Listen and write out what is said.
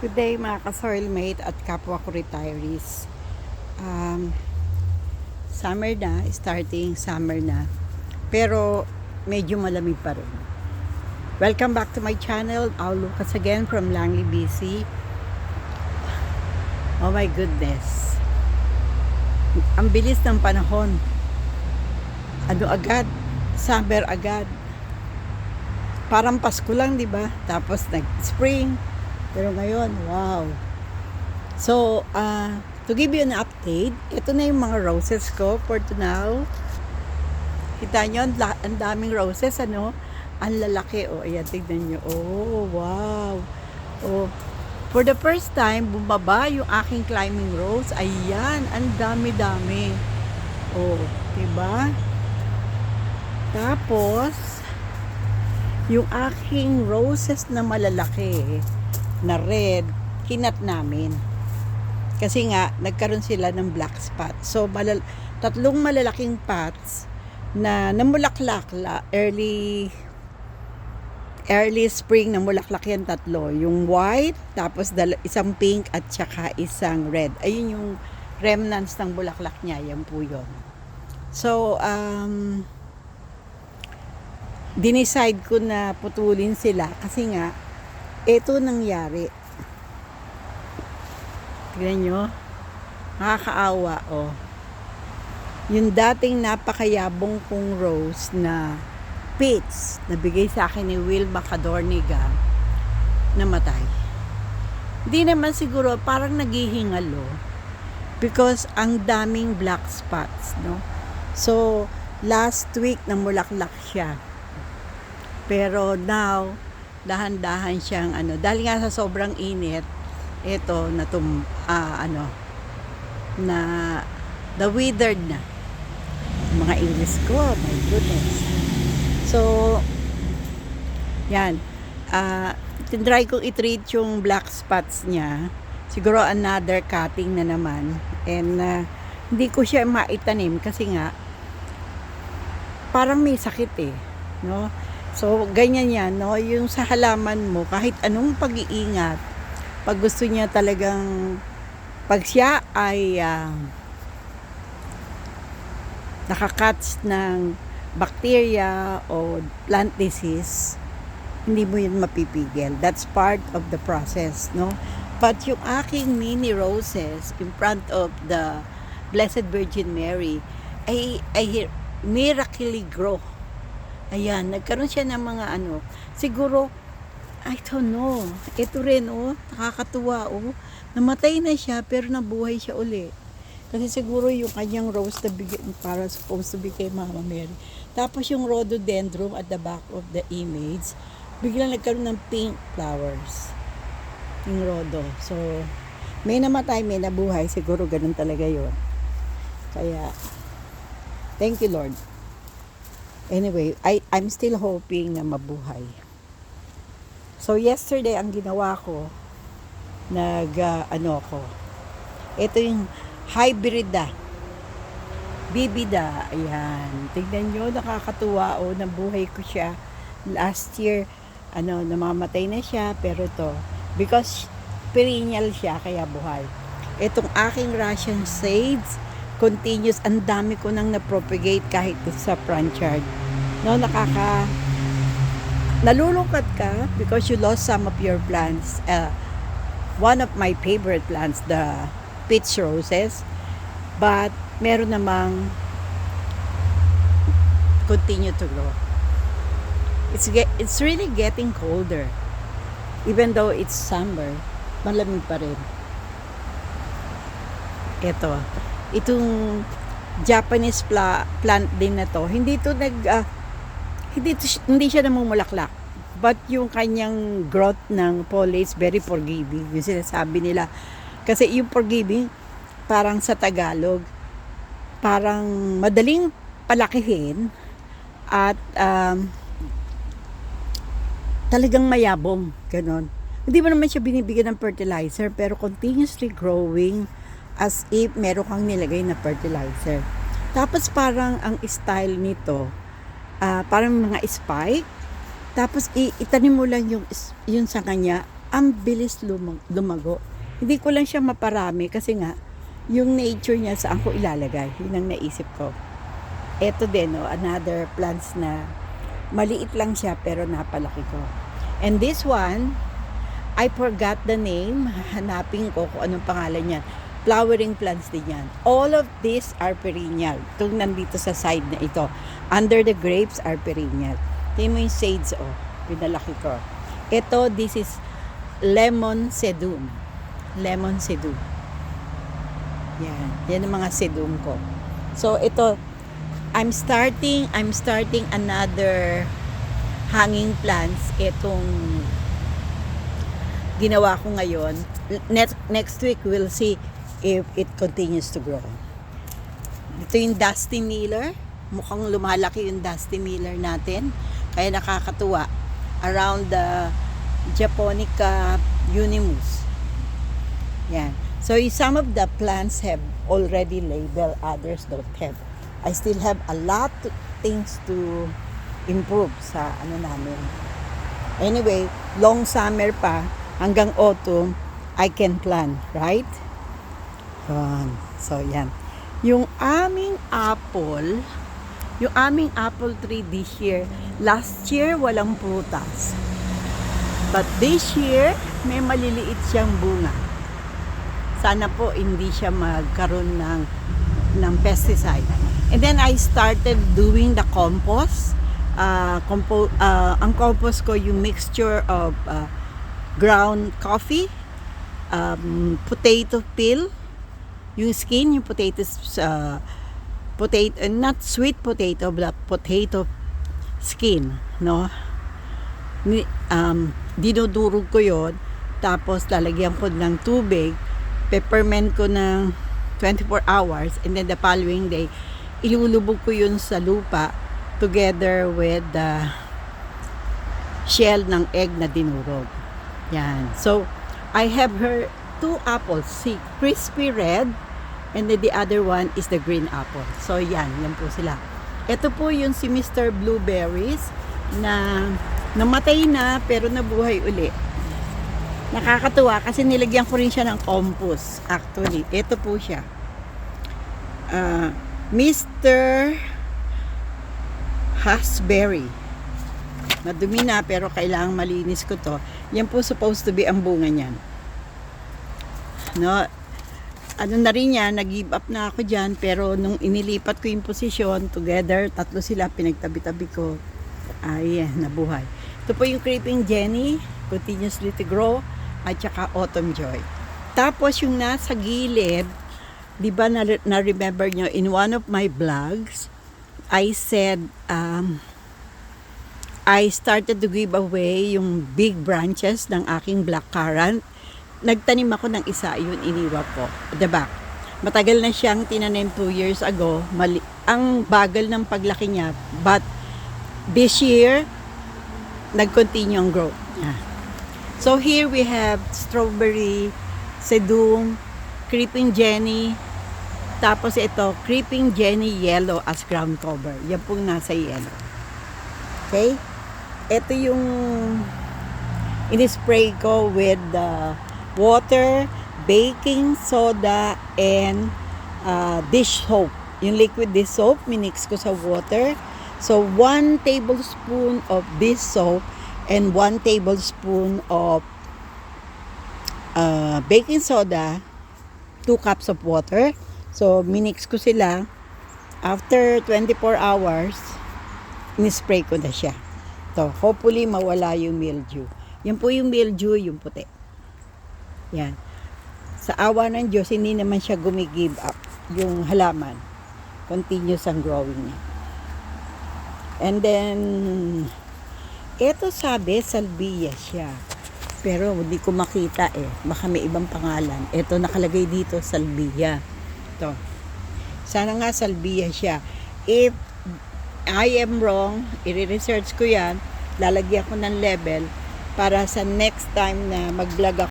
Good day mga ka-soilmate at kapwa ko retirees. Um, Summer na, starting summer na. Pero medyo malamig pa rin. Welcome back to my channel. I'll Lucas again from Langley, BC. Oh my goodness. Ang bilis ng panahon. Ano agad? Summer agad. Parang Pasko lang, di ba? Tapos nag-spring. Pero ngayon, wow. So, to give you an update, ito na yung mga roses ko for now. Kita nyo, ang daming roses, ano? Ang lalaki, oh, ayan, tignan nyo. Oh, wow. Oh, for the first time, bumaba yung aking climbing rose. Ayan, ang dami-dami. Oh, diba? Tapos, yung aking roses na malalaki, na red, kinat namin. Kasi nga, nagkaroon sila ng black spot. So, tatlong malalaking pots na namulaklak early spring na mulaklak yan tatlo. Yung white, tapos isang pink at saka isang red. Ayun yung remnants ng bulaklak niya. Yan po yun. So, dinicide ko na putulin sila kasi nga, ito nangyari. Tignan nyo. Nakakaawa, oh. Yung dating napakayabong kong rose na peach, na bigay sa akin ni Wilma Cadorniga, namatay. Hindi naman siguro, parang naghihingalo. Because ang daming black spots, no? So, last week namulaklak siya. Pero now, dahan-dahan siyang dahil nga sa sobrang init, ito na the withered na mga English ko, my goodness. So yan, tinry kong i-treat yung black spots niya, siguro another cutting na naman, and hindi ko siya maitanim kasi nga parang may sakit no. So, ganyan yan, no? Yung sa halaman mo, kahit anong pag-iingat, pag gusto niya talagang, pag siya ay nakakatch ng bacteria o plant disease, hindi mo yun mapipigil. That's part of the process, no? But yung aking mini roses in front of the Blessed Virgin Mary ay miraculously grow. Ayan, nagkaroon siya ng mga siguro, I don't know, ito rin, nakakatuwa, namatay na siya, pero nabuhay siya uli. Kasi siguro yung kanyang rose na para supposed to be kay Mama Mary. Tapos yung rhododendron at the back of the image, biglang nagkaroon ng pink flowers. Yung rhodo. So, may namatay, may nabuhay, siguro ganun talaga yun. Kaya, thank you Lord. Anyway, I'm still hoping na mabuhay. So, yesterday, ang ginawa ko, ito yung hybrida. Bibida. Ayan. Tignan nyo, nakakatuwa. Nabuhay ko siya. Last year, namamatay na siya. Pero ito, because perennial siya, kaya buhay. Itong aking Russian sage, continuous, ang dami ko nang na-propagate kahit sa front yard. No, nalulungkot ka because you lost some of your plants. One of my favorite plants, the peach roses, but meron namang continue to grow. It's really getting colder. Even though it's summer, malamig pa rin. Itong Japanese plant din na to, hindi siya namumulaklak. But yung kanyang growth ng foliage, very forgiving. Yung sinasabi nila. Kasi yung forgiving, parang sa Tagalog, parang madaling palakihin at talagang mayabong. Ganon. Hindi mo naman siya binibigyan ng fertilizer, pero continuously growing as if meron kang nilagay na fertilizer. Tapos parang ang style nito, parang mga spike. Tapos itanim mo lang yung sa kanya ang bilis lumago. Hindi ko lang siya maparami kasi nga, yung nature niya saan ko ilalagay. Yun ang naisip ko. Ito din, another plants na maliit lang siya pero napalaki ko. And this one, I forgot the name. Hanapin ko kung anong pangalan niya. Flowering plants din yan. All of these are perennial. Itong nandito sa side na ito. Under the grapes are perennial. Tingnan mo yung shades, pinalaki ko. Ito, this is lemon sedum. Lemon sedum. Yan. Yan ang mga sedum ko. So, ito, I'm starting another hanging plants. Itong ginawa ko ngayon. Next week, we'll see if it continues to grow. Ito yung Dusty Miller. Mukhang lumalaki yung Dusty Miller natin. Kaya nakakatuwa. Around the Japonica unimus. Yan. So, some of the plants have already labeled, others don't have. I still have a lot of things to improve sa namin. Anyway, long summer pa, hanggang autumn, I can plan, right? So, yan. Yung aming apple tree this year, last year walang prutas. But this year, may maliliit siyang bunga. Sana po hindi siya magkaroon ng pesticide. And then I started doing the compost. Ang compost ko yung mixture of ground coffee, potato peel, yung skin, yung potato, not sweet potato, but potato skin, no? Dinudurog ko yon, tapos lalagyan ko ng tubig, peppermint ko ng 24 hours, and then the following day, ilulubog ko yun sa lupa together with the shell ng egg na dinurog. Yan. So, I have her 2 apples, si crispy red, and then the other one is the green apple. So, yan po sila. Ito po yung si Mr. Blueberries na namatay na pero nabuhay uli. Nakakatuwa kasi nilagyan ko rin siya ng compost. Actually, ito po siya. Mr. Raspberry. Madumi na pero kailangang malinis ko to. Yan po supposed to be ang bunga niyan. No, ano na rin yan, nag-give up na ako dyan, pero nung inilipat ko yung posisyon, together, 3 sila, pinagtabi-tabi ko, nabuhay. Ito po yung Creeping Jenny, continuously to grow, at saka Autumn Joy. Tapos yung nasa gilid, di ba na-remember nyo, in one of my vlogs, I said, I started to give away yung big branches ng aking blackcurrant. Nagtanim ako ng isa, yun iniwan ko. Diba? Matagal na siyang tinanim 2 years ago. Ang bagal ng paglaki niya. But this year, nag-continue ang growth niya. So here we have strawberry, sedum, Creeping Jenny, tapos ito, Creeping Jenny yellow as ground cover. Yan pong nasa yellow. Okay? Ito yung in-spray ko with the water, baking soda, and dish soap. Yung liquid dish soap, minix ko sa water. So, 1 tablespoon of this soap and 1 tablespoon of baking soda, 2 cups of water. So, minix ko sila. After 24 hours, in-spray ko na siya. So, hopefully, mawala yung mildew. Yan po yung mildew, yung puti. Yan. Sa awa ng Diyos, hindi naman siya gumigive up. Yung halaman. Continuous ang growing niya. And then, eto sabi, salvia siya. Pero hindi ko makita Baka may ibang pangalan. Eto nakalagay dito, salvia. Ito. Sana nga salvia siya. If I am wrong, i-research ko yan, lalagyan ko ng level para sa next time na mag-vlog ako.